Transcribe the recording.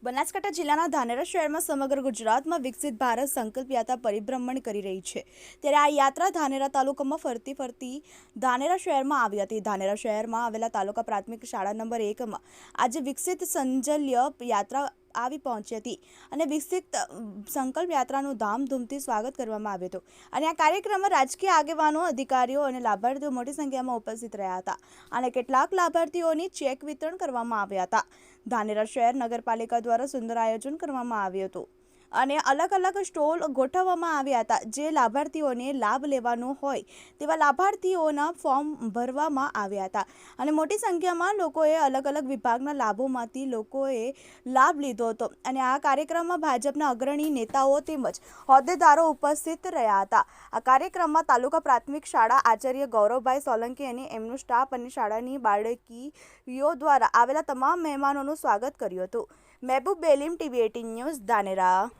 બનાસકાંઠા જિલ્લાના ધાનેરા શહેરમાં સમગ્ર ગુજરાતમાં વિકસિત ભારત સંકલ્પ યાત્રા પરિભ્રમણ કરી રહી છે। ત્યારે આ યાત્રા ધાનેરા તાલુકામાં ફરતી ધાનેરા શહેરમાં આવી હતી। ધાનેરા શહેરમાં આવેલા તાલુકા પ્રાથમિક શાળા નંબર 1માં આજે વિકસિત સંકલ્પ યાત્રા આવી પહોંચી હતી અને વિકસિત સંકલ્પ યાત્રાનું ધામધૂમથી સ્વાગત કરવામાં આવ્યું હતું અને આ કાર્યક્રમમાં રાજકીય આગેવાનો, અધિકારીઓ અને લાભાર્થીઓ મોટી સંખ્યામાં ઉપસ્થિત રહ્યા હતા અને કેટલાક લાભાર્થીઓની ચેક વિતરણ કરવામાં આવ્યા હતા। ધાનેરા શહેર નગરપાલિકા દ્વારા સુંદર આયોજન કરવામાં આવ્યું હતું અને અલગ અલગ સ્ટોલ ગોઠવવામાં આવ્યા હતા જે લાભાર્થીઓને લાભ લેવાનો હોય તેવા લાભાર્થીઓના ફોર્મ ભરવામાં આવ્યા હતા અને મોટી સંખ્યામાં લોકોએ અલગ અલગ વિભાગના લાભોમાંથી લોકોએ લાભ લીધો હતો અને આ કાર્યક્રમમાં ભાજપના અગ્રણી નેતાઓ તેમજ હોદ્દેદારો ઉપસ્થિત રહ્યા હતા। આ કાર્યક્રમમાં તાલુકા પ્રાથમિક શાળા આચાર્ય ગૌરવભાઈ સોલંકી અને એમનો સ્ટાફ અને શાળાની બાળકીઓ દ્વારા આવેલા તમામ મહેમાનોનું સ્વાગત કર્યું હતું। Mehboob Belim, TV 18 news, Dhanera.